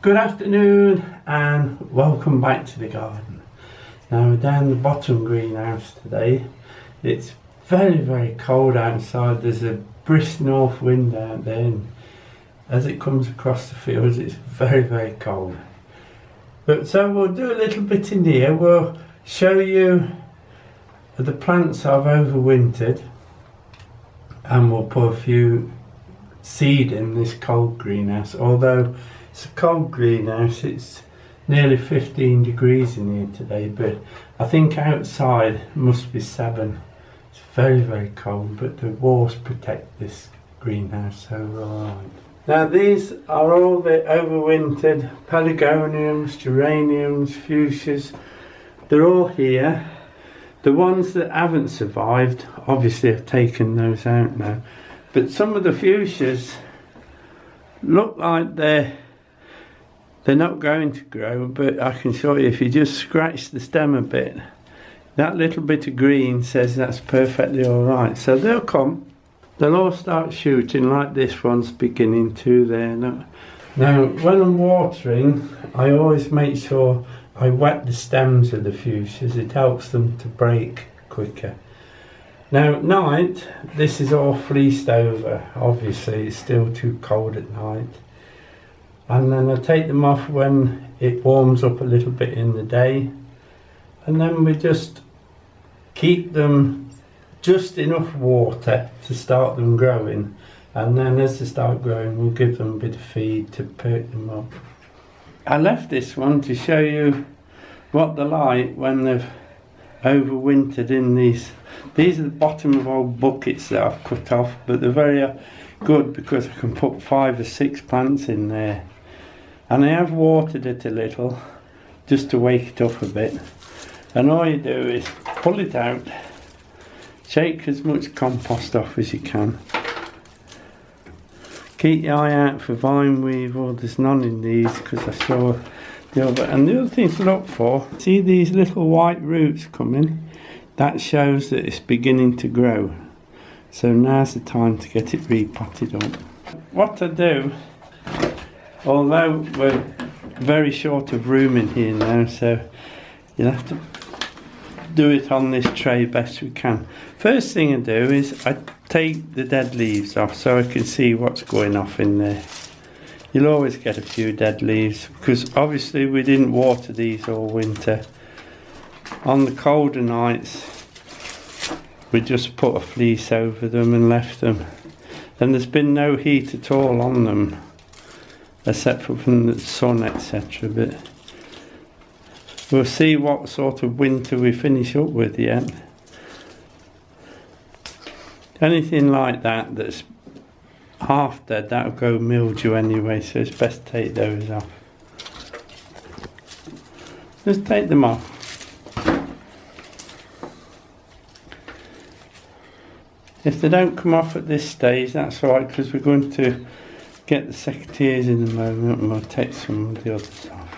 Good afternoon and welcome back to the garden. Now we're down the bottom greenhouse today. It's very cold outside. There's a brisk north wind out there, and as it comes across the fields it's very cold. But so we'll do a little bit in here. We'll show you the plants I've overwintered, and we'll put a few seed in this cold greenhouse. Although it's a cold greenhouse, it's nearly 15 degrees in here today, but I think outside it must be 7. It's very cold, but the walls protect this greenhouse, so we're alright. Now these are all the overwintered pelargoniums, geraniums, fuchsias. They're all here. The ones that haven't survived, obviously I've taken those out now, but some of the fuchsias look like they're not going to grow, but I can show you if you just scratch the stem a bit. That little bit of green says that's perfectly alright. So they'll come, they'll all start shooting like this one's beginning to there. Now when I'm watering, I always make sure I wet the stems of the fuchsias. It helps them to break quicker. Now at night, this is all fleeced over. Obviously it's still too cold at night. And then I take them off when it warms up a little bit in the day, and then we just keep them just enough water to start them growing, and then as they start growing we'll give them a bit of feed to perk them up. I left this one to show you what they're like when they've overwintered in these. These are the bottom of old buckets that I've cut off, but they're very good because I can put 5 or 6 plants in there. And I have watered it a little just to wake it up a bit, and all you do is pull it out, shake as much compost off as you can, keep your eye out for vine weevil. There's none in these because I saw the other. And the other thing to look for, see these little white roots coming? That shows that it's beginning to grow, so now's the time to get it repotted up. What I do, although we're very short of room in here now, so you'll have to do it on this tray best we can. First thing I do is I take the dead leaves off so I can see what's going off in there. You'll always get a few dead leaves because obviously we didn't water these all winter. On the colder nights we just put a fleece over them and left them, and there's been no heat at all on them except for from the sun, etc. But we'll see what sort of winter we finish up with yet. Anything like that that's half dead, that'll go mildew anyway, so it's best to take those off. Just take them off. If they don't come off at this stage, that's alright, because we're going to get the secateurs in a moment and we'll take some of the others off.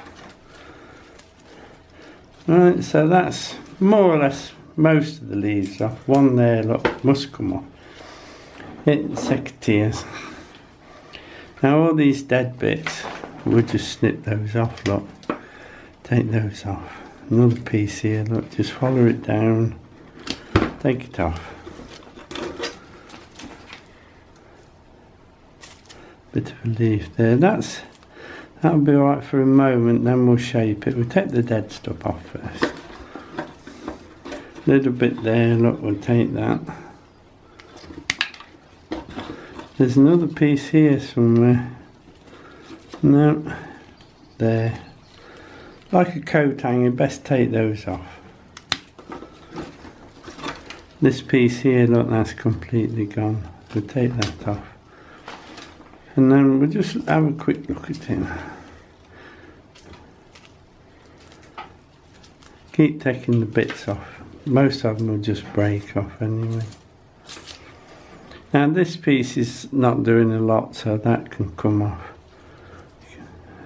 Right, so that's more or less most of the leaves off. One there, look, must come off. Hit the secateurs. Now all these dead bits, we'll just snip those off, look. Take those off. Another piece here, look, just follow it down. Take it off. Bit of a leaf there. That'll be alright for a moment, then we'll shape it. We'll take the dead stuff off first. Little bit there, look, we'll take that. There's another piece here somewhere. No, there. Like a coat hanger, best take those off. This piece here, look, that's completely gone. We'll take that off. And then we'll just have a quick look at it. Keep taking the bits off. Most of them will just break off anyway. Now this piece is not doing a lot, so that can come off.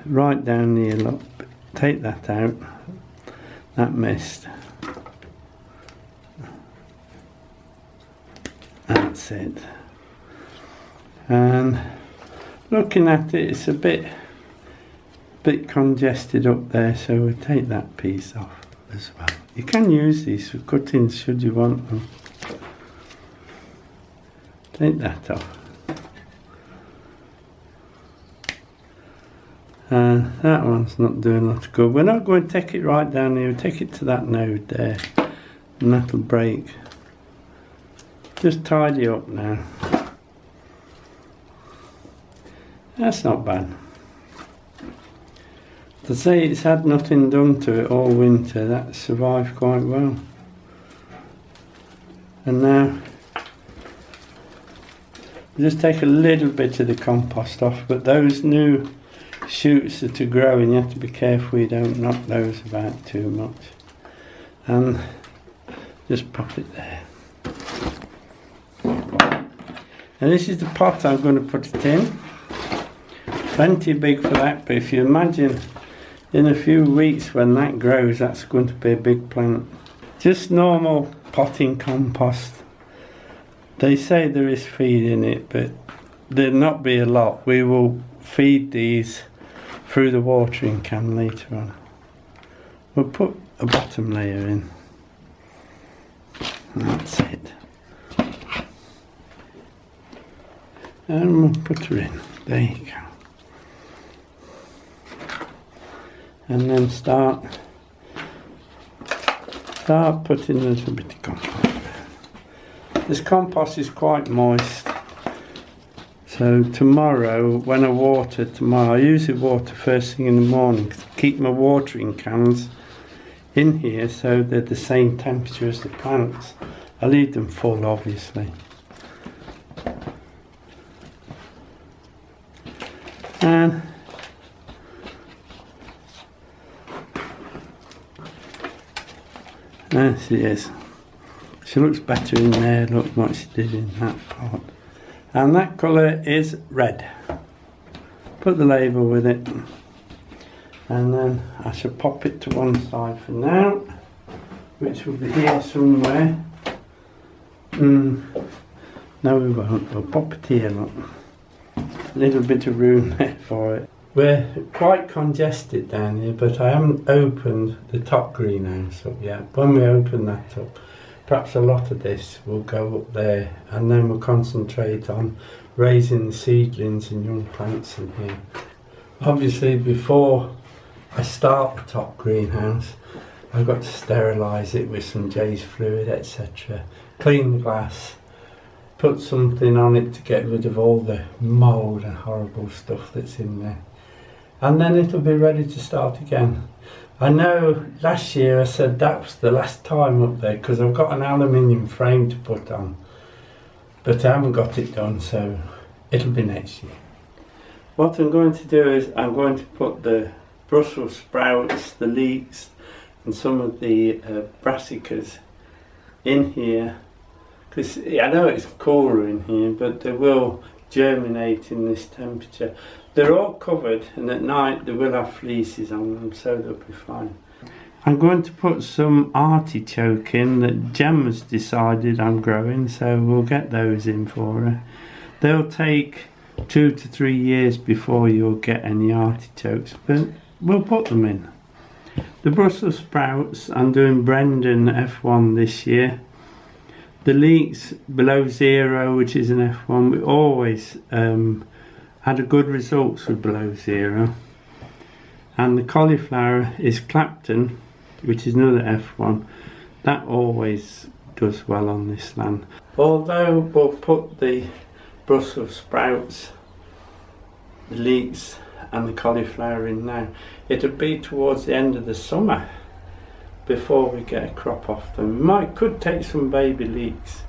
Right down here, look, take that out. That mist. That's it. And looking at it, it's a bit bit congested up there, so we'll take that piece off as well. You can use these for cuttings should you want them. Take that off. That one's not doing a lot of good. We're not going to take it right down here, we'll take it to that node there and that'll break. Just tidy up now. That's not bad. To say it's had nothing done to it all winter, that survived quite well. And now just take a little bit of the compost off, but those new shoots that are growing, you have to be careful you don't knock those about too much. And just pop it there. And this is the pot I'm going to put it in. Plenty big for that, but if you imagine in a few weeks when that grows, that's going to be a big plant. Just normal potting compost. They say there is feed in it, but there'll not be a lot. We will feed these through the watering can later on. We'll put a bottom layer in. That's it. And we'll put her in. There you go. And then start putting a little bit of compost. This compost is quite moist. So tomorrow, when I water tomorrow, I usually water first thing in the morning to keep my watering cans in here so they're the same temperature as the plants. I leave them full, obviously. And there she is. She looks better in there, look what she did in that pot. And that colour is red. Put the label with it. And then I shall pop it to one side for now, which will be here somewhere. No we won't, we'll pop it here, look. A little bit of room there for it. We're quite congested down here, but I haven't opened the top greenhouse up yet. When we open that up, perhaps a lot of this will go up there, and then we'll concentrate on raising the seedlings and young plants in here. Obviously, before I start the top greenhouse, I've got to sterilise it with some J's fluid, etc. Clean the glass, put something on it to get rid of all the mould and horrible stuff that's in there. And then it'll be ready to start again. I know last year I said that was the last time up there because I've got an aluminium frame to put on. But I haven't got it done, so it'll be next year. What I'm going to do is I'm going to put the Brussels sprouts, the leeks and some of the brassicas in here. Because I know it's cooler in here, but they will germinate in this temperature. They're all covered, and at night they will have fleeces on them, so they'll be fine. I'm going to put some artichoke in that Gemma's decided I'm growing, so we'll get those in for her. They'll take 2 to 3 years before you'll get any artichokes, but we'll put them in. The Brussels sprouts, I'm doing Brendan F1 this year. The leeks below 0, which is an F1, we always had a good results with below 0. And the cauliflower is Clapton, which is another F1. That always does well on this land. Although we'll put the Brussels sprouts, the leeks and the cauliflower in now, it'll be towards the end of the summer before we get a crop off them. We could take some baby leeks,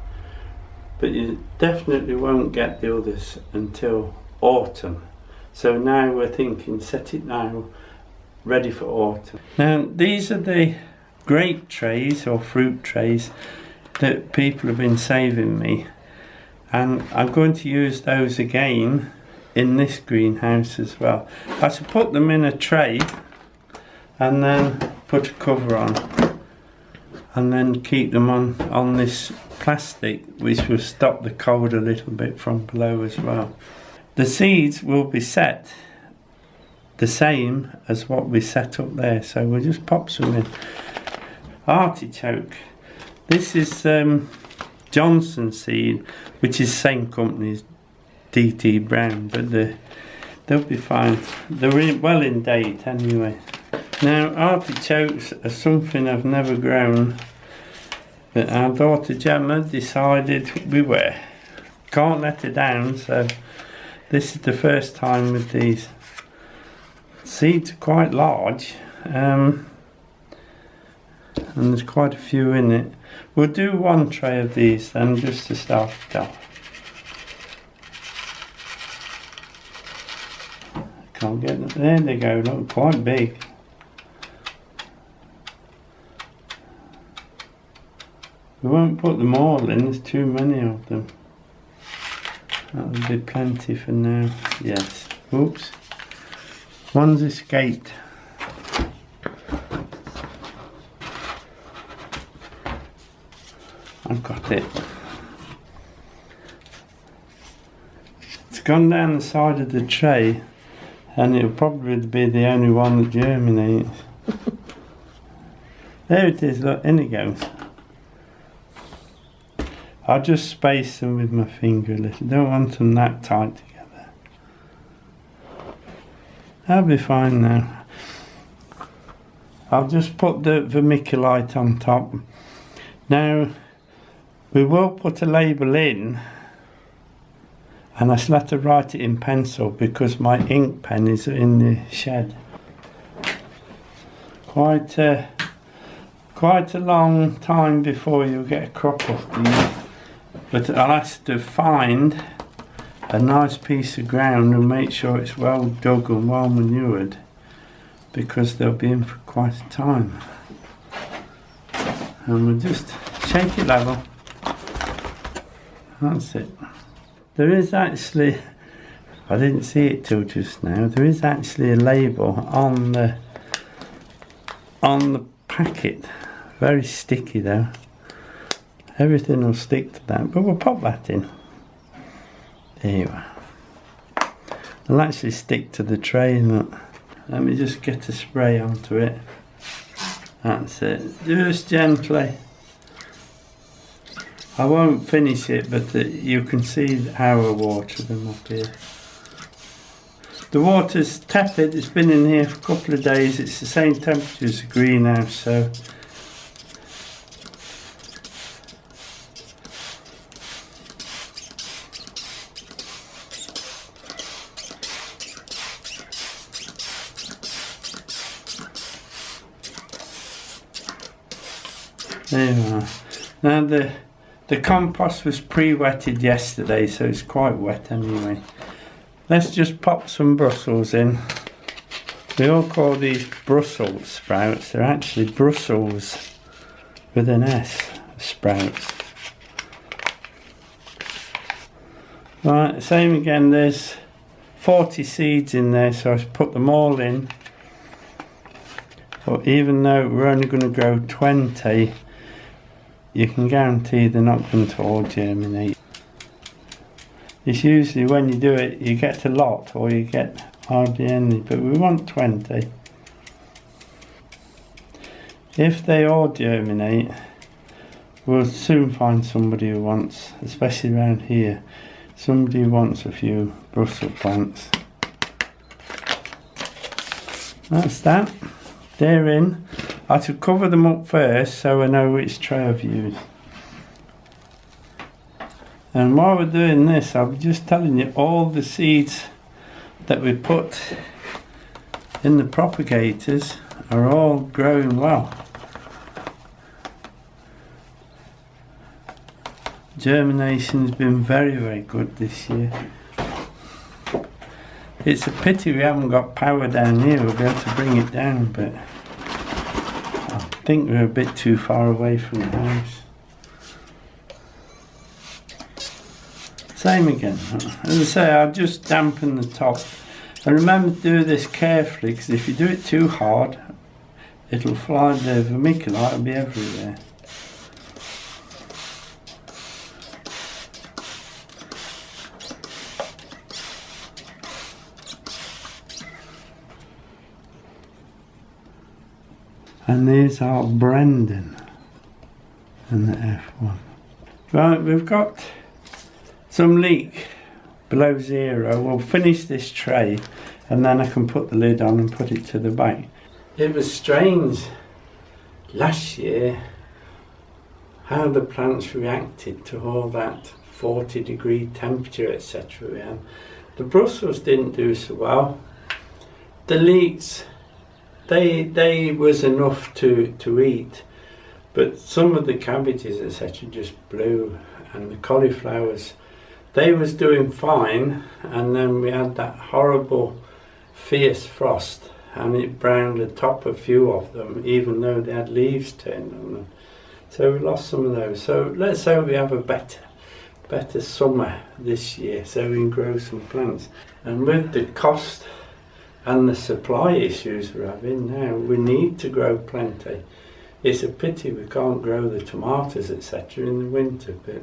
but you definitely won't get the others until autumn. So now we're thinking set it now, ready for autumn. Now these are the grape trays or fruit trays that people have been saving me, and I'm going to use those again in this greenhouse as well. I should put them in a tray and then put a cover on and then keep them on this plastic, which will stop the cold a little bit from below as well. The seeds will be set the same as what we set up there. So we'll just pop some in. Artichoke. This is Johnson seed, which is same company as DT Brown, but they'll be fine. They're well in date anyway. Now artichokes are something I've never grown, but our daughter Gemma decided we were. Can't let her down, so this is the first time with these. Seeds are quite large, and there's quite a few in it. We'll do one tray of these then, just to start it off. Can't get them. There they go, look, quite big. We won't put them all in, there's too many of them. That'll be plenty for now. Yes. Oops. One's escaped. I've got it. It's gone down the side of the tray, and it'll probably be the only one that germinates. There it is, look, in it goes. I'll just space them with my finger a little. Don't want them that tight together. That'll be fine now. I'll just put the vermiculite on top. Now, we will put a label in, and I still have to write it in pencil because my ink pen is in the shed. Quite a long time before you'll get a crop of these. But I'll have to find a nice piece of ground and make sure it's well dug and well manured, because they'll be in for quite a time. And we'll just shake it level. That's it. There is actually, I didn't see it till just now, there is actually a label on the packet. Very sticky though. Everything will stick to that, but we'll pop that in. There you are. It'll actually stick to the tray. Look. Let me just get a spray onto it. That's it. Just gently. I won't finish it, but you can see how I water them up here. The water's tepid. It's been in here for a couple of days. It's the same temperature as the greenhouse, so there you are. Now the compost was pre-wetted yesterday, so it's quite wet anyway. Let's just pop some Brussels in. We all call these Brussels sprouts. They're actually Brussels with an S sprouts. Right, same again, there's 40 seeds in there, so I've put them all in. But even though we're only going to grow 20, you can guarantee they're not going to all germinate. It's usually when you do it, you get a lot or you get hardly any, but we want 20. If they all germinate, we'll soon find somebody who wants, especially around here, somebody who wants a few Brussels plants. That's that. They're in. I should cover them up first so I know which tray I've used. And while we're doing this, I'll be just telling you all the seeds that we put in the propagators are all growing well. Germination has been very, very good this year. It's a pity we haven't got power down here. We'll be able to bring it down, but I think we're a bit too far away from the house. Same again. As I say, I'll just dampen the top. And remember to do this carefully, because if you do it too hard, it'll fly, the vermiculite will be everywhere. And these are Brendan and the F1. Right, we've got some leek below 0. We'll finish this tray and then I can put the lid on and put it to the back. It was strange last year how the plants reacted to all that 40-degree temperature, etc. we had. The Brussels didn't do so well. The leeks, they was enough to eat, but some of the cabbages, etc., just blew, and the cauliflowers, they was doing fine, and then we had that horrible fierce frost, and it browned the top of a few of them, even though they had leaves turned on them. So we lost some of those. So let's hope we have a better summer this year, so we can grow some plants. And with the cost and the supply issues we're having now, we need to grow plenty. It's a pity we can't grow the tomatoes, etc. in the winter, but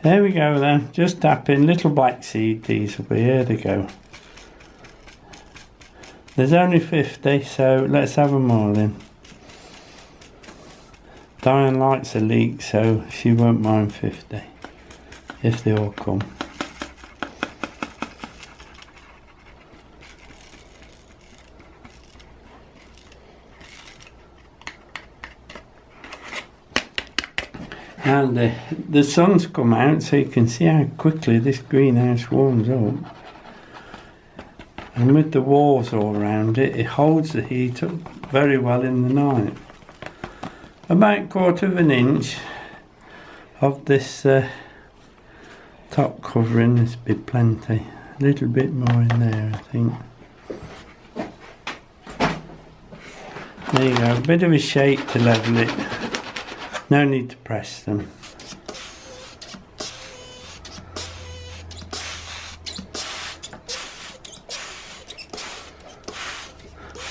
there we go then. Just tap in little black seed, these will be, here they go. There's only 50, so let's have them all in. Diane likes a leek, so she won't mind 50 if they all come. And the sun's come out, so you can see how quickly this greenhouse warms up. And with the walls all around it, it holds the heat up very well in the night. About 1/4 inch of this top covering, this be plenty. A little bit more in there, I think. There you go, a bit of a shake to level it. No need to press them.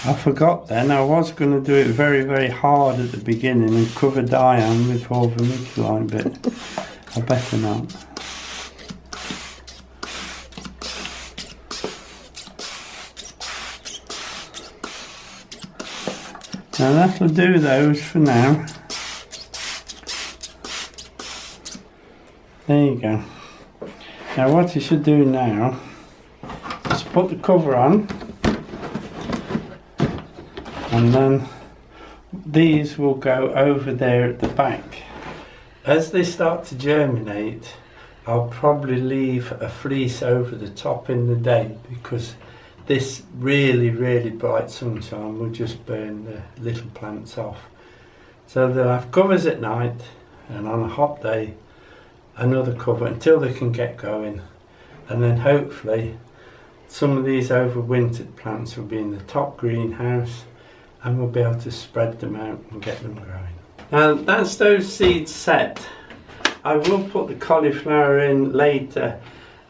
I forgot then, I was going to do it very hard at the beginning and cover Diane with overwintered, but I better not. Now that'll do those for now. There you go. Now what you should do now is put the cover on, and then these will go over there at the back. As they start to germinate, I'll probably leave a fleece over the top in the day, because this really bright sunshine will just burn the little plants off. So they'll have covers at night, and on a hot day another cover until they can get going, and then hopefully some of these overwintered plants will be in the top greenhouse and we'll be able to spread them out and get them growing. Now that's those seeds set. I will put the cauliflower in later.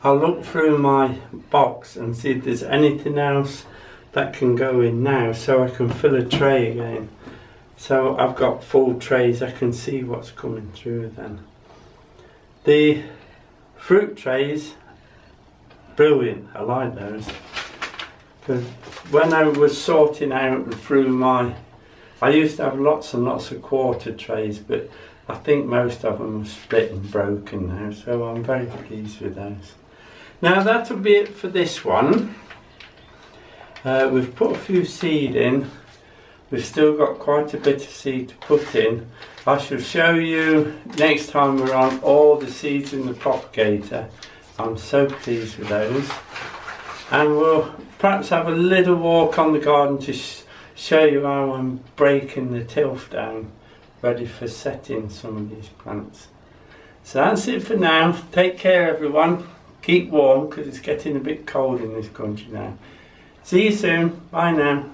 I'll look through my box and see if there's anything else that can go in now, so I can fill a tray again. So I've got full trays, I can see what's coming through then. The fruit trays, brilliant, I like those. Because when I was sorting out through I used to have lots and lots of quarter trays, but I think most of them are split and broken now, so I'm very pleased with those. Now that'll be it for this one. We've put a few seed in. We've still got quite a bit of seed to put in. I shall show you next time we're on all the seeds in the propagator. I'm so pleased with those. And we'll perhaps have a little walk on the garden to show you how I'm breaking the tilth down, ready for setting some of these plants. So that's it for now. Take care everyone. Keep warm, because it's getting a bit cold in this country now. See you soon. Bye now.